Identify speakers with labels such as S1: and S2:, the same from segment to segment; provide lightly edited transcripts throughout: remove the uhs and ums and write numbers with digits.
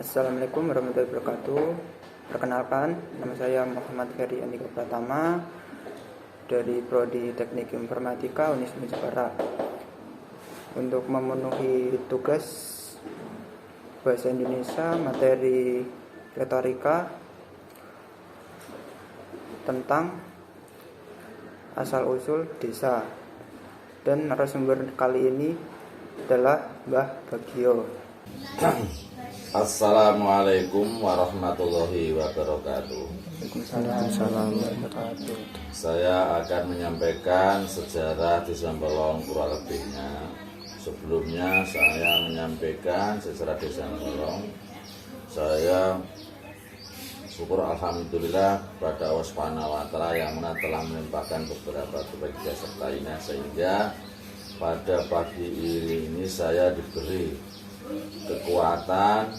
S1: Assalamualaikum warahmatullahi wabarakatuh. Perkenalkan, nama saya Muhammad Ferry Andika Pratama dari Prodi Teknik Informatika Unisma Jepara. Untuk memenuhi tugas Bahasa Indonesia materi retorika tentang asal-usul desa, dan narasumber kali ini adalah Mbah Bagio.
S2: Assalamualaikum warahmatullahi wabarakatuh.
S1: Waalaikumsalam warahmatullahi wabarakatuh.
S2: Saya akan menyampaikan sejarah Desa Mbalong kurang lebihnya. Sebelumnya saya menyampaikan sejarah Desa Mbalong. Saya syukur alhamdulillah pada Allah Subhanahu wa Ta'ala yang mana telah melimpahkan beberapa kebaikan sertainya, sehingga pada pagi ini saya diberi kekuatan,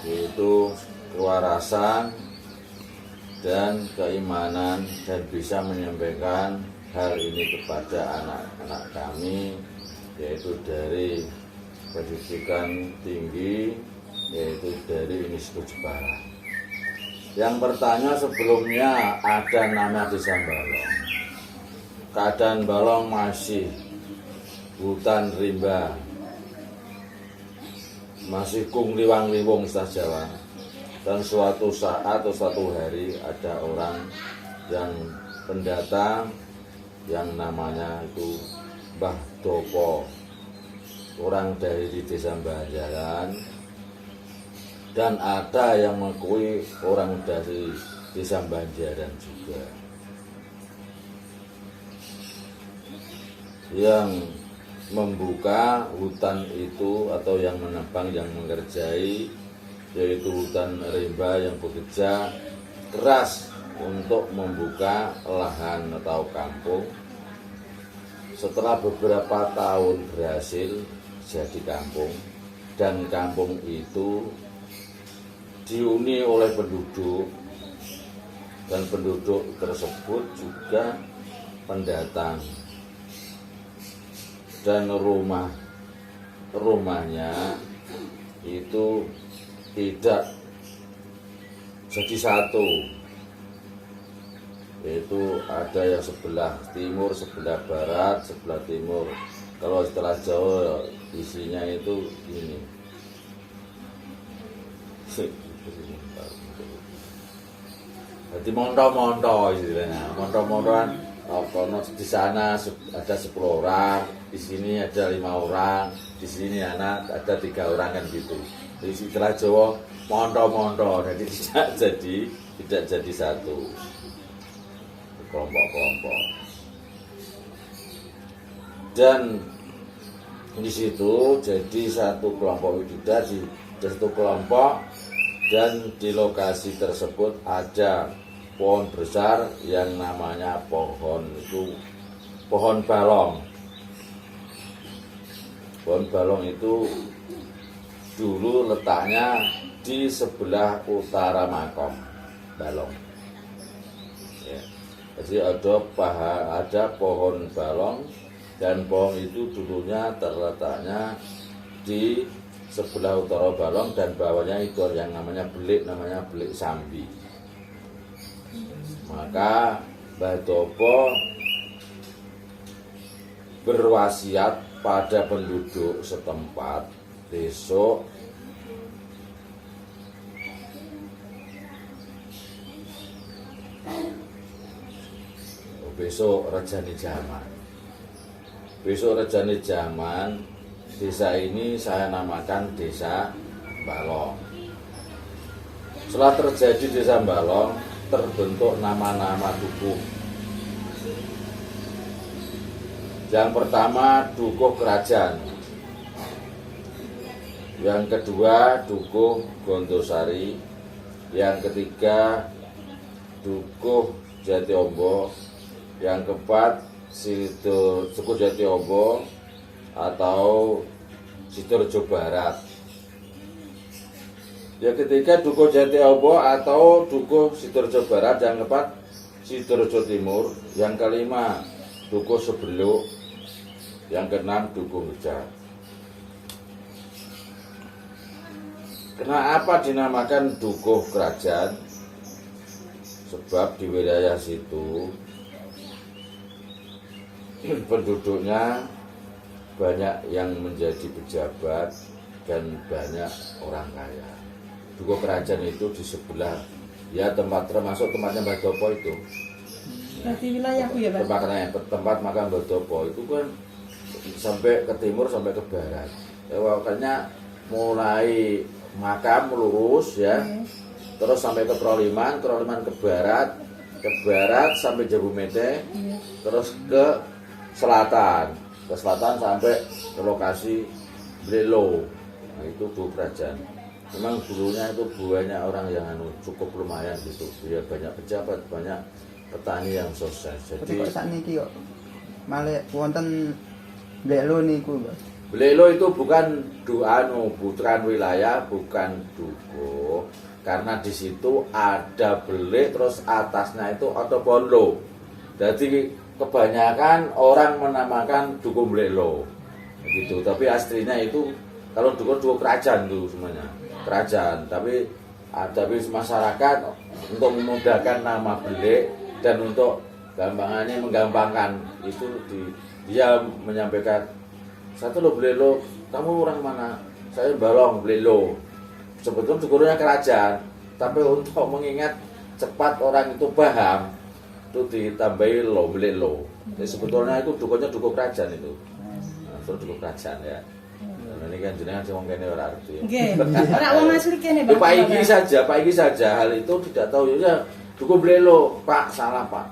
S2: yaitu kewarasan dan keimanan, dan bisa menyampaikan hal ini kepada anak-anak kami, yaitu dari pendidikan tinggi, yaitu dari Unisma Jepara. Yang bertanya sebelumnya, ada nama Desa Mbalong. Keadaan Mbalong masih hutan rimba, masih kung liwang-liwung istilah Jawa. Dan suatu saat atau suatu hari ada orang yang pendatang yang namanya itu Mbah Dopo, orang dari Desa Banjaran, dan ada yang mengakui orang dari Desa Banjaran juga, yang membuka hutan itu atau yang menebang, yang mengerjai, yaitu hutan rimba, yang bekerja keras untuk membuka lahan atau kampung. Setelah beberapa tahun berhasil jadi kampung, dan kampung itu dihuni oleh penduduk, dan penduduk tersebut juga pendatang. Dan rumahnya itu tidak jadi satu, yaitu ada yang sebelah timur, sebelah barat, sebelah timur. Kalau istilah Jawa isinya itu ini. Jadi monto-monto istilahnya. Monto-montoan, kalau di sana ada 10 orang, di sini ada 5 orang, di sini ada 3 orang, kan gitu. Jadi istilah Jawa monto-monto, jadi tidak jadi satu kelompok-kelompok. Dan di situ jadi satu kelompok wisuda, di satu kelompok, dan di lokasi tersebut ada pohon besar yang namanya pohon balong. Pohon balong itu dulu letaknya di sebelah utara makom balong. Ya. Jadi ada pohon balong, dan pohon itu dulunya terletaknya di sebelah utara balong, dan bawahnya itu yang namanya belik sambi. Maka Mbah Dopo berwasiat pada penduduk setempat, besok rejane jaman, desa ini saya namakan Desa Mbalong. Setelah terjadi Desa Mbalong, terbentuk nama-nama dukuh. Yang pertama dukuh kerajaan, yang kedua dukuh Gondosari, yang ketiga dukuh Jatiombo, yang keempat suku Jatiombo atau Sidoarjo Barat, yang ketiga dukuh Jatiombo atau dukuh Sidoarjo Barat, yang keempat Sidoarjo Timur, yang kelima dukuh Sebeluk, yang keenam dukuh Hujan. Kenapa dinamakan dukuh kerajaan? Sebab di wilayah situ penduduknya banyak yang menjadi pejabat dan banyak orang kaya. Dukuh kerajaan itu di sebelah, ya tempat termasuk tempatnya Mbah Dopo itu.
S3: Berarti wilayahku ya, Pak?
S2: Tempat makan Mbah Dopo itu kan sampai ke timur sampai ke barat. Ya, makanya mulai makam lurus ya. Terus sampai ke Proliman ke barat sampai Jabumete, terus ke selatan sampai ke lokasi Blelo. Nah, itu dukuh kerajaan. Memang dulunya itu banyak orang yang cukup lumayan gitu, ya banyak pejabat, banyak petani yang sukses. Jadi
S1: kok sakniki kok malah wonten Blelo niku, Mbak.
S2: Blelo itu bukan bukan wilayah, bukan dukuh. Karena di situ ada belik, terus atasnya itu ada bonlo. Jadi kebanyakan orang menamakan dukuh Blelo, gitu. Tapi aslinya itu kalau dukuh kerajaan itu semuanya kerajaan. Tapi masyarakat untuk memudahkan nama belik dan untuk menggampangkan itu dia menyampaikan, satu lo Blelo, kamu orang mana? Saya Balong Blelo. Sebetulnya dukuhnya kerajaan, tapi untuk mengingat cepat orang itu paham, itu ditambahi lo Blelo. Jadi sebetulnya itu dukuhnya dukuh kerajaan itu. Nah, terus dukuh kerajaan ya. Nah, ini kan jenengan sing wong kene ora arti.
S3: Nggih. Ora wong asli kene, Pak.
S2: Pak iki saja hal itu tidak tahu ya. Dukuh Blelo, Pak, salah Pak.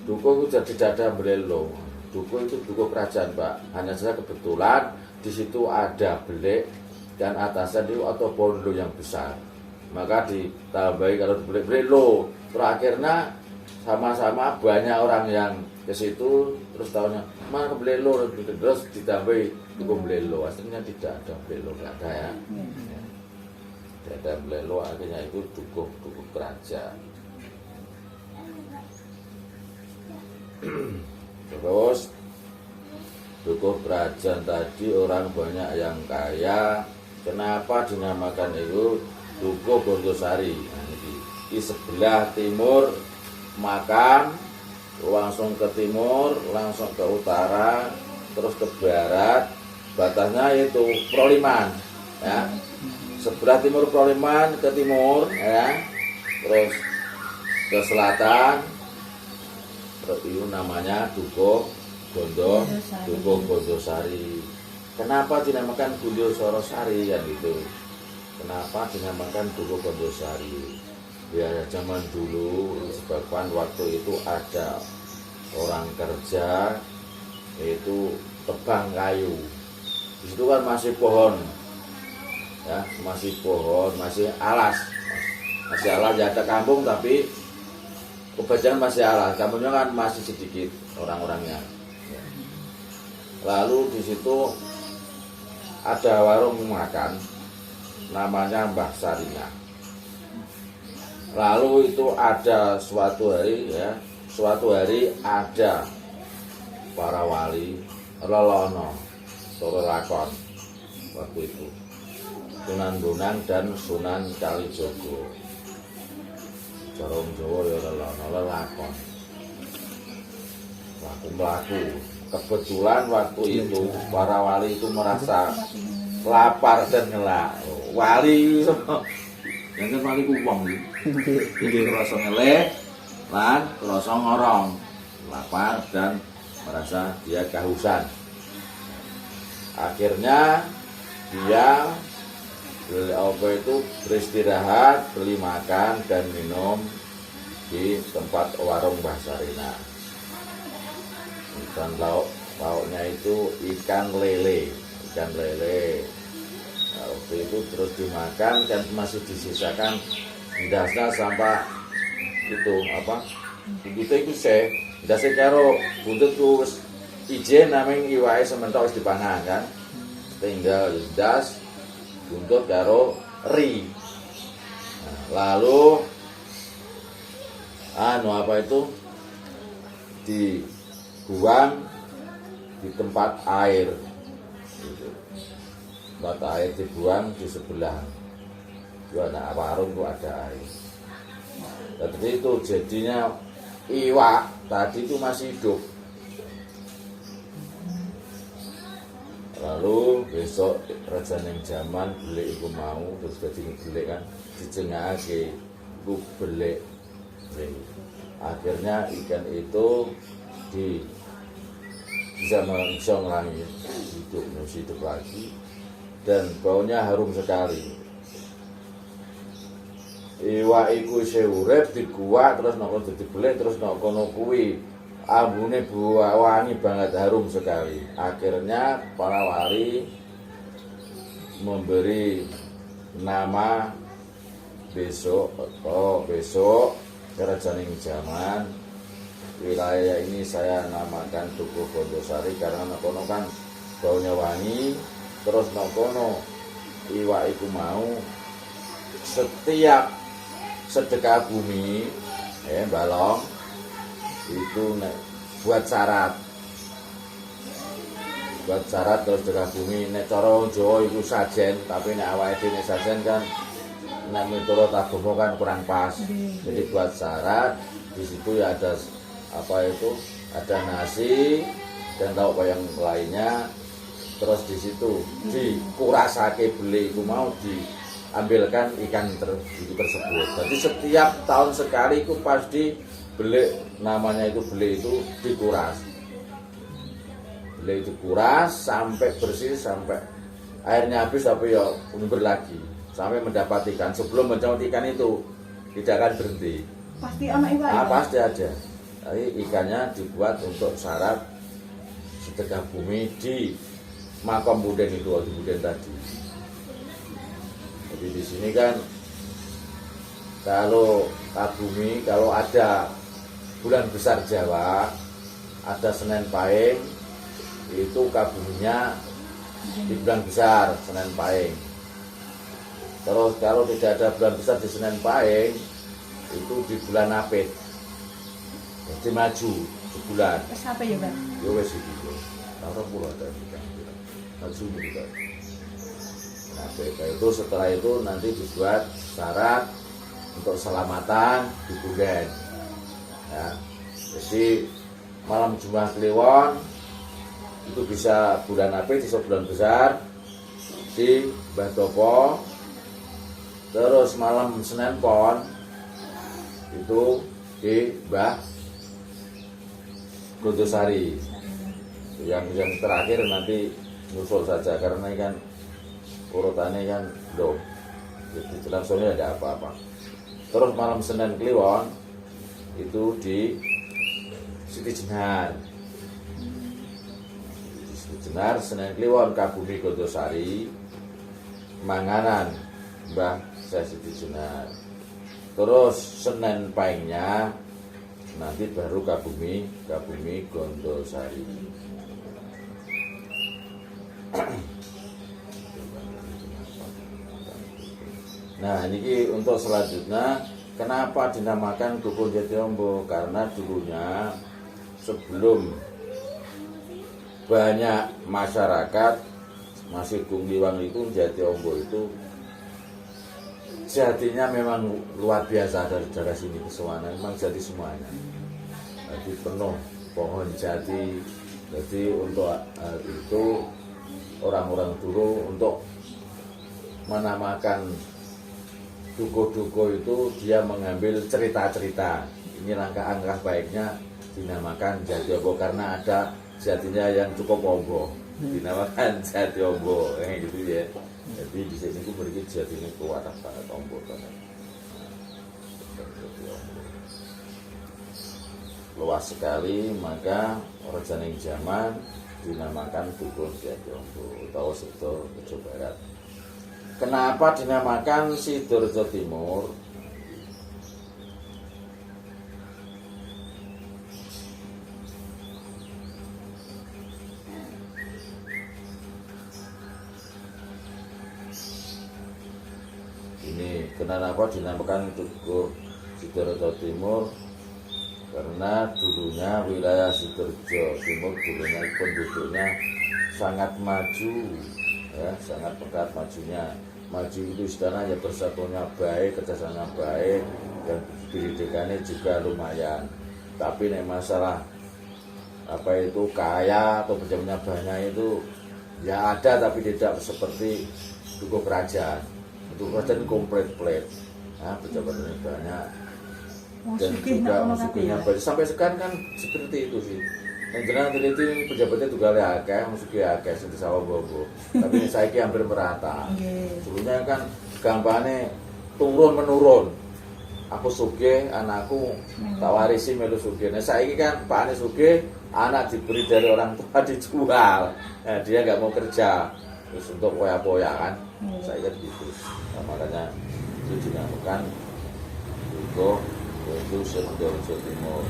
S2: Dukuh itu tidak ada Blelo. Dukuh itu dukuh kerajaan, Pak. Hanya saja kebetulan di situ ada belik dan atasnya itu atau bondo yang besar, maka ditambahi kalau Blelo. Terakhirnya sama-sama banyak orang yang ke situ, terus tahunya mana Blelo, terus ditambahi dukuh Blelo. Aslinya tidak ada Blelo, nggak ada ya. Tidak ada Blelo, akhirnya itu dukuh kerajaan. Terus dukuh kerajaan tadi orang banyak yang kaya. Kenapa dinamakan itu dukuh Bondosari? Nah, di sebelah timur makam, langsung ke timur, langsung ke utara, terus ke barat, batasnya itu Proliman, ya. Sebelah timur Proliman ke timur, ya. Terus ke selatan, terus itu namanya dukuh Bondosari. Kenapa dinamakan Gundio Sorosari ya gitu? Kenapa dinamakan dukuh Bondosari? Ya zaman dulu sebabkan waktu itu ada orang kerja itu tebang kayu. Di situ kan masih pohon, ya masih alas ya, ada kampung tapi kebanyakan masih alas. Kampungnya kan masih sedikit orang-orangnya. Lalu di situ ada warung makan namanya Mbah Sarina. Lalu itu ada suatu hari ada para wali lelono lakon waktu itu, Sunan Bonang dan Sunan Kalijogo. Jarum Jawa ya lelono lelakon melaku. Kebetulan waktu itu para wali itu merasa lapar dan ngelak. Wali yang kan wali kuwong iki rasa ngelek lan rasa ngorong, lapar dan merasa dia kehausan. Akhirnya dia beristirahat, beli makan dan minum di tempat warung Mbah Sarina. Dan lauknya itu ikan lele. Nah, waktu itu terus dimakan dan masih disisakan ndasnya sampai itu buntutnya itu ndasnya karo buntut wis ijen namanya iwae sementok wis dipangan kan, tinggal ndas buntut karo ri. Nah, lalu dibuang di tempat air, tempat air dibuang di sebelah Nah, warung itu ada air. Jadi itu jadinya iwak tadi itu masih hidup. Lalu besok Rajaning Jaman belik iku mau terus dadi belik kan dijengake iku belik. Akhirnya ikan itu bisa ngelangi hidup lagi dan baunya harum sekali. Iwak iku isih urip dikuak terus nek dadi belik terus nek kono kuwi ambune wangi banget, harum sekali. Akhirnya para wali memberi nama besok Rajaning Jaman wilayah ini saya namakan Dukuh Gondosari karena kono kan baunya wangi, terus kono iwak iku mau setiap sedekah bumi balong itu buat syarat terus sedekah bumi nek cara Jawa iku sajen, tapi nek awake dhewe sajen kan nek miturut agama kan kurang pas. Jadi buat syarat di situ ya ada ada nasi dan lauk yang lainnya, terus di situ dikurasake beli itu mau diambilkan ikan tersebut. Jadi setiap tahun sekali itu pasti beli, namanya itu beli itu dikuras. Beli itu kuras sampai bersih, sampai airnya habis, tapi ya umur lagi sampai mendapat ikan. Sebelum mendapat ikan itu tidak akan berhenti.
S3: Pasti anak ikan.
S2: Pasti ada. Jadi ikannya dibuat untuk syarat sedekah bumi di makam Buden itu, di Buden tadi. Jadi di sini kan kalau Kabumi, kalau ada bulan besar Jawa, ada Senen Pahing, itu Kabuminya di bulan besar Senen Pahing. Terus kalau tidak ada bulan besar di Senen Pahing, itu di bulan Apit. Jadi maju sebulan.
S3: Siapa ya, Bang?
S2: Ya wes itu. Taruh pula tadi kan. Maju juga. Nah, itu setelah itu nanti dibuat syarat untuk selamatan di Bunden. Ya. Jadi malam Jumat Kliwon itu bisa bulan Apit, bisa bulan besar di Batopo. Terus malam Senin Pon itu di Mbah Gondosari. Yang terakhir nanti nyusul saja karena kan urutannya kan belum. Jadi langsungnya ada apa-apa. Terus malam Senin Kliwon itu di Siti Jenar. Siti Jenar Senin Kliwon Kabumi Gondosari, manganan Mbah Siti Jenar. Terus Senin Pahingnya nanti baru Kabumi Gondosari. Nah, ini untuk selanjutnya kenapa dinamakan Dukuh Jatiombo? Karena dulunya sebelum banyak masyarakat masih Gungliwang itu Jatiombo itu jatinya memang luar biasa dari daerah sini ke Sewana, memang jati semuanya. Jadi penuh pohon jati. Jadi untuk itu orang-orang dulu untuk menamakan dukuh-dukuh itu dia mengambil cerita-cerita. Ini langkah-langkah baiknya dinamakan Jatiombo karena ada jatinya yang cukup ombo. Dinamakan Jatiombo, gitu ya. Jadi di sini itu memiliki jatinya kuat banget, ombo banget. Luas sekali, maka Rajaning Jaman dinamakan Dukuh Jatiombo atau Sidoarjo Barat. Kenapa dinamakan Sidoarjo Timur? Ini kenapa dinamakan Dukuh Sidoarjo Timur? Karena dulunya wilayah Sidoarjo Timur dulunya penduduknya sangat maju, ya sangat pekat majunya. Maju itu istilahnya bersatunya baik, kerjasamanya baik, dan pendidikannya juga lumayan. Tapi nih masalah apa itu kaya atau pejabatnya banyak itu ya ada, tapi tidak seperti dukuh kerajaan. Dukuh kerajaan komplit, nah, pejabatnya banyak dan juga musuhnya banyak. Sampai sekarang kan seperti itu sih. Yang jelas teliti pejabatnya juga akeh, musuhnya akeh sing sawah bobo. Tapi saiki hampir merata. Sebelumnya kan gampangane turun menurun. Aku sugih, anakku tak warisi melu sugih. Nah saiki kan Pak Anies sugih, anak diberi dari orang tua dijual. Nah, dia nggak mau kerja. Terus untuk poya-poya kan. Saya kan gitu. Nah, makanya itu dinamakan itu Sidoarjo Timur.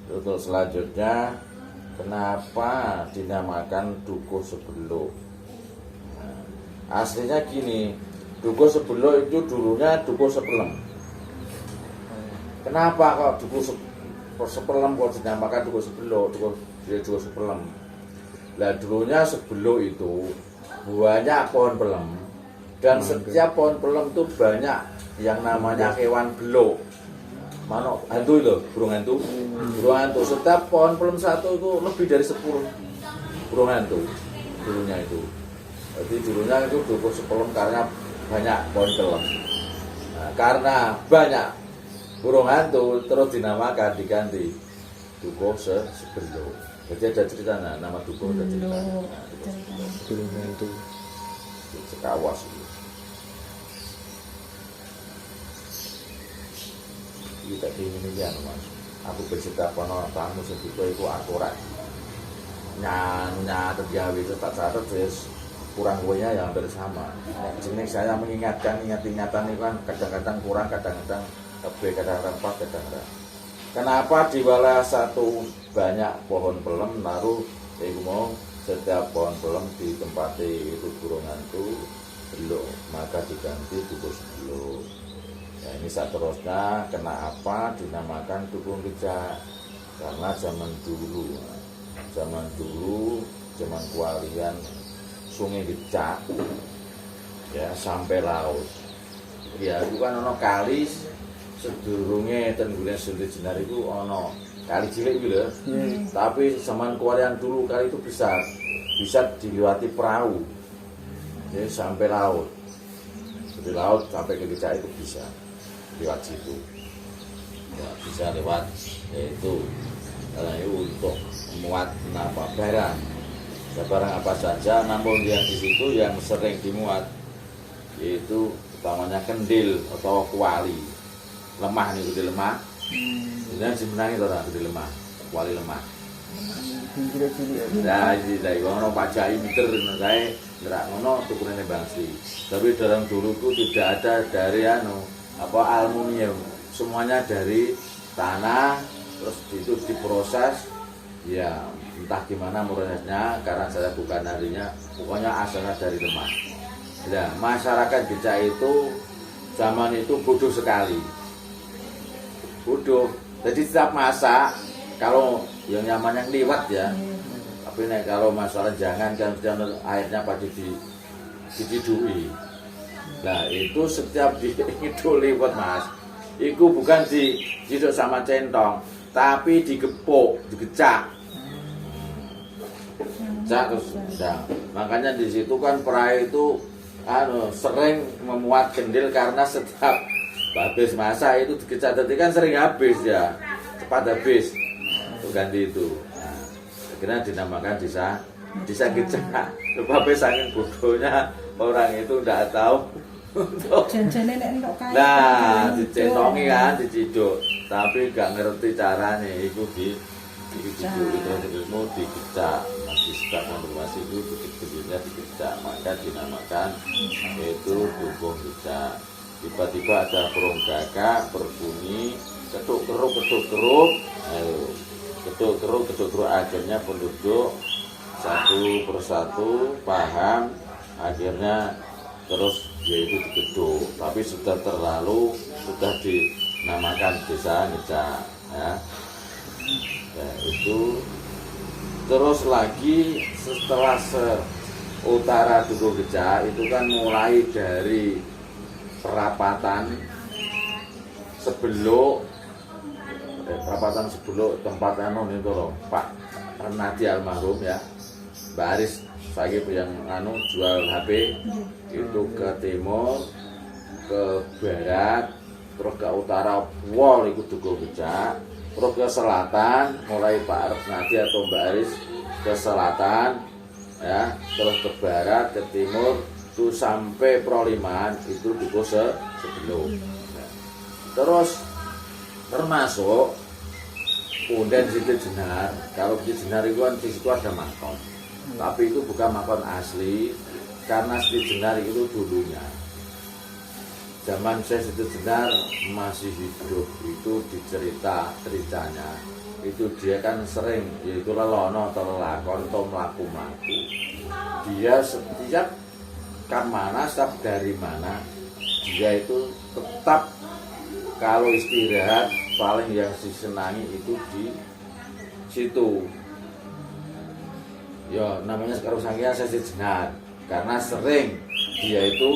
S2: Terus selanjutnya, kenapa dinamakan Dukuh Sebeluk? Nah, aslinya gini, Dukuh Sebeluk itu dulunya Dukuh Sepelem. Kenapa kok Dukuh Sepelem kok dinamakan Dukuh Sebeluk? Dukuh Sepelem. Nah dulunya Sebeluk itu banyak pohon pelem, dan setiap pohon pelem itu banyak yang namanya hewan beluk. Mana hantu itu, burung hantu. Burung hantu, setiap pohon pelem satu itu lebih dari 10 burung hantu dulunya itu. Jadi dulunya itu Dukuh Sepelem karena banyak pohon pelem. Nah, karena banyak burung hantu terus dinamakan diganti Dukuh Sebeluk. Jadi ada ceritanya, nama Dukuh ada cerita.
S1: burung hantu.
S2: Sekawas itu. Kita ingin ya mas, aku bercerita kono tamu segitu itu akurat. Nyanya terjawab itu tak catat terus kurang gue-nya ya hampir sama. Jenis saya mengingatkan ingatan itu kan kadang-kadang kurang, kadang-kadang lebih, kadang-kadang pas, kadang-kadang. Kenapa diwala satu banyak pohon pelem, lalu ibu mau setiap pohon pelem ditempati itu burung hantu beluk, maka diganti Dukuh Sebeluk. Nah ini seterusnya, kenapa dinamakan Dukuh Kecak? Karena zaman dulu, zaman kewalian Sungai Kecak ya sampai laut. Ya itu kan ono kali sedurunge ten Gunung Sulit Jenar itu ono kali cilik gitu lho. Tapi zaman kewalian dulu kali itu bisa dilewati perahu. Jadi sampai laut. Dari laut sampai ke Kecak itu bisa lewat situ. Ya, bisa lewat yaitu untuk memuat barang. Barang apa saja, namun yang di situ yang sering dimuat yaitu utamanya kendil atau kuali. Lemah nih, gede lemah. Jadi sebenarnya orang gede lemah, kuali lemah. Nah, dari ngono Pak Jai Miter, saya ngerak ngono tukurannya bangsi. Tapi dalam dulu itu tidak ada dari aluminium, semuanya dari tanah, terus itu diproses. Ya entah gimana prosesnya, karena saya bukan ahlinya, pokoknya asalnya dari lemah. Nah, masyarakat Kecak itu zaman itu bodoh sekali. Bodoh. Jadi setiap masak, kalau yang nyaman yang liwat ya. Tapi kalau masalah jangan airnya pada dicidui. Nah itu setiap itu liwat mas. Itu bukan diciduk sama centong, tapi digepuk, digecak. Terus, nah, makanya di situ kan perahu itu sering memuat kendil karena setiap habis masa itu dikecak, tadi kan sering habis ya, cepat habis. Itu ganti itu. Nah, akhirnya dinamakan desa Kecak. Tapi saking bodohnya orang itu tidak tahu untuk dicentongi kan, diciduk, tapi gak ngerti caranya. Itu ilmu dikecak, masih sekarang masih itu dikecaknya dikecak, maka dinamakan itu Dukuh Kecak. Tiba-tiba ada burung gagak berbunyi ketuk keruk, akhirnya penduduk satu persatu paham, akhirnya terus yaitu digeduk. Tapi sudah dinamakan desa Kecak ya. Nah, itu terus lagi setelah utara Dukuh Gejak itu kan mulai dari perapatan Sebeluk tempat itu loh Pak Renadi almarhum ya, Mbak Aris saya yang jual HP itu ke timur, ke barat, terus ke utara Wol itu Dukuh Gejak, terus ke selatan mulai Pak Renadi atau Mbak Aris ke selatan ya, terus ke barat, ke timur itu sampai Proliman itu Dukuh Sebeluk. Terus termasuk Punden Siti Jenar. Kalau Siti Jenar itu kan di situ ada makam, tapi itu bukan makam asli karena Siti Jenar itu dulunya zaman Siti Jenar masih hidup itu ceritanya itu dia kan sering yaitu lelono atau lelakon atau melaku-melaku. Dia setiap setiap dari mana dia itu tetap kalau istirahat paling yang disenangi itu di situ. Ya namanya sekarang sangnya Siti Jenar karena sering dia itu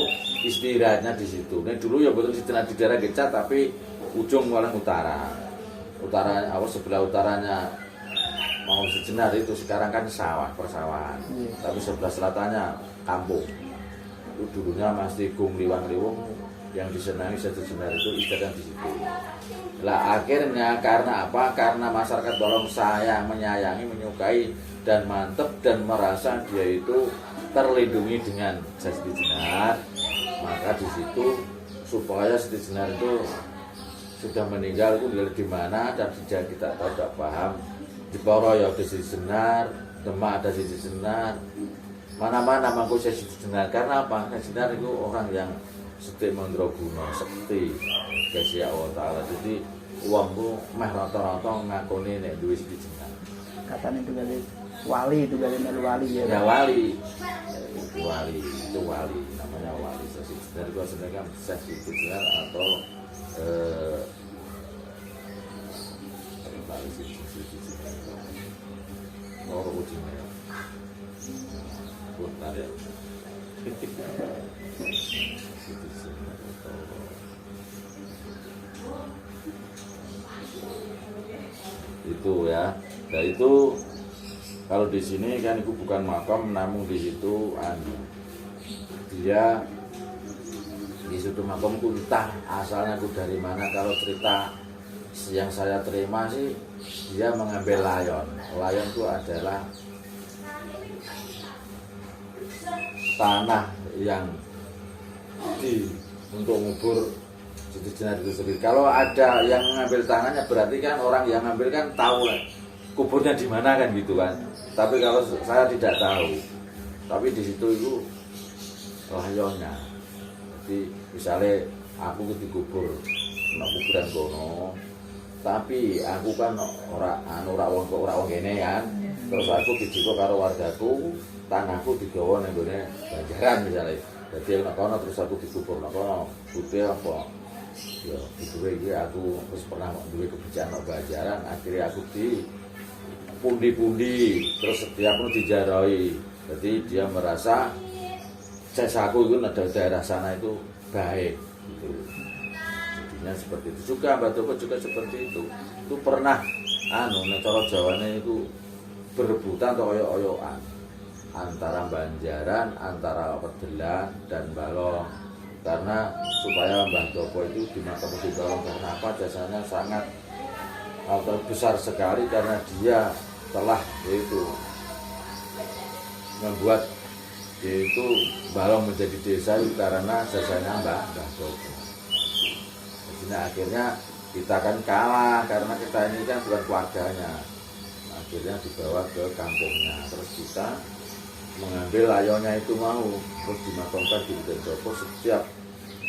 S2: istirahatnya di situ. Nah dulu ya betul Siti Jenar di daerah Gecak tapi ujung paling utara. Sebelah utaranya mau Siti Jenar itu sekarang kan persawahan. Tapi sebelah selatannya kampung. Itu dulunya masih gung liwang-liwung, yang disenangi Siti Jenar itu istirahat di situ. Lah akhirnya karena apa? Karena masyarakat Bolong sayang, menyayangi, menyukai dan mantep dan merasa dia itu terlindungi dengan Siti Jenar, maka di situ supaya Siti Jenar itu sudah meninggal itu di mana dan kita tahu tidak paham di Poro ya ada Siti Jenar, Demak ada Siti Jenar, mana-mana mangku Siti Jenar. Karena apa? Siti Jenar itu orang yang Seti Mandraguna, sekti Gusti Allah Ta'ala. Jadi uangku meh rata-rata ngakoni nek duwe Siti Jenar.
S1: Katanya itu kali wali, itu kali melu wali ya.
S2: Ya wali. Itu wali, namanya wali. Siti Jenar itu sebenarnya Siti Jenar atau wali Siti Jenar. Loro ujine. Putar ya. Itu ya. Nah itu kalau di sini kan itu bukan makam, namun di situ dia di situ makamku entah asalnya itu dari mana. Kalau cerita yang saya terima sih dia mengambil layon. Layon itu adalah tanah yang untuk ngubur Siti Jenar itu sendiri. Kalau ada yang mengambil tangannya berarti kan orang yang ngambil kan tahu lah kuburnya di mana kan gitu kan. Tapi kalau saya tidak tahu. Tapi di situ itu layonnya. Jadi misalnya aku dikubur nak kuburan kono, tapi aku kan ora wong kene kan. Terus aku dijiko karo wargaku, tanahku digawa nang gone Banjaran misalnya. Jadi nek kono terus aku dikubur nek kono putih apa? Ya, iki aku wis pernah duwe kebijakan nek Banjaran, akhirnya aku di pundi-pundi, terus setiap pun dijarai. Jadi dia merasa cesaku itu ada daerah sana itu baik gitu. Jadinya seperti itu juga Mbak Toko juga seperti itu. Itu pernah nek cara Jawane itu berebutan atau oyok-oyokan antara Banjaran, antara Pedelan dan Balong. Karena supaya Mbah Toko itu dimakam di Balong karena apa? Jasanya sangat terbesar sekali karena dia telah yaitu membuat yaitu Balong menjadi desa itu karena jasanya Mbah Toko. Jadi akhirnya kita kan kalah karena kita ini kan bukan keluarganya. Akhirnya dibawa ke kampungnya, terus kita mengambil layonnya itu terus dimakamkan di Toko setiap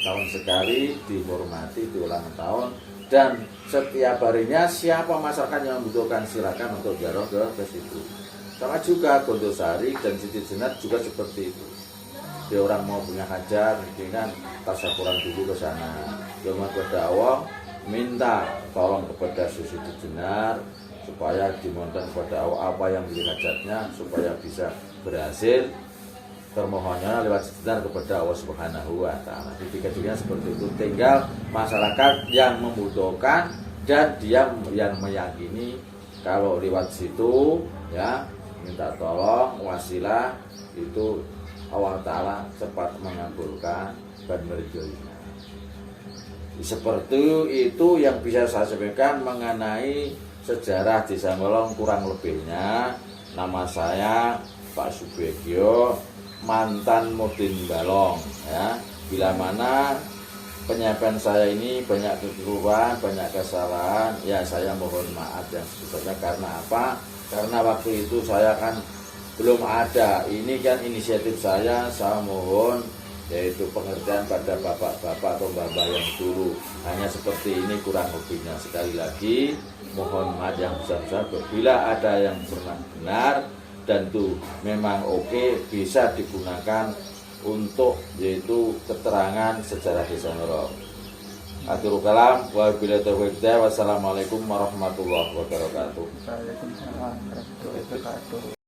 S2: tahun sekali, dihormati di ulang tahun, dan setiap harinya siapa masyarakat yang membutuhkan silakan untuk ziarah ke situ. Sama juga Gondosari dan Siti Jenar juga seperti itu. Dia orang mau punya hajat, mungkin kan tasyakuran dulu ke sana. Dia mau berdakwah, minta tolong kepada Siti Jenar supaya dimohonkan kepada Allah apa yang menjadi hajatnya supaya bisa berhasil permohonannya lewat sejenar kepada Allah Subhanahu wa taala. Tiga-tiganya seperti itu. Tinggal masyarakat yang membutuhkan dan dia yang meyakini kalau lewat situ ya minta tolong wasilah itu Allah taala cepat mengabulkan dan meridhoinya. Seperti itu yang bisa saya sampaikan mengenai sejarah Desa Ngolong kurang lebihnya. Nama saya Pak Subegio, mantan Mudin Balong ya. Bila mana penyampaian saya ini banyak kekeliruan, banyak kesalahan, ya saya mohon maaf yang sebesarnya. Karena apa? Karena waktu itu saya kan belum ada. Ini kan inisiatif saya mohon yaitu pengertian pada bapak-bapak atau mbak-mbak yang dulu. Hanya seperti ini kurang lebihnya. Sekali lagi mohon maaf yang besar-besar. Bila ada yang pernah benar dan itu memang oke, bisa digunakan untuk yaitu keterangan sejarah Desa Ngolong. Akhirul kalam wa billahi taufiq. Wassalamualaikum warahmatullahi wabarakatuh.
S1: Waalaikumsalam warahmatullahi wabarakatuh.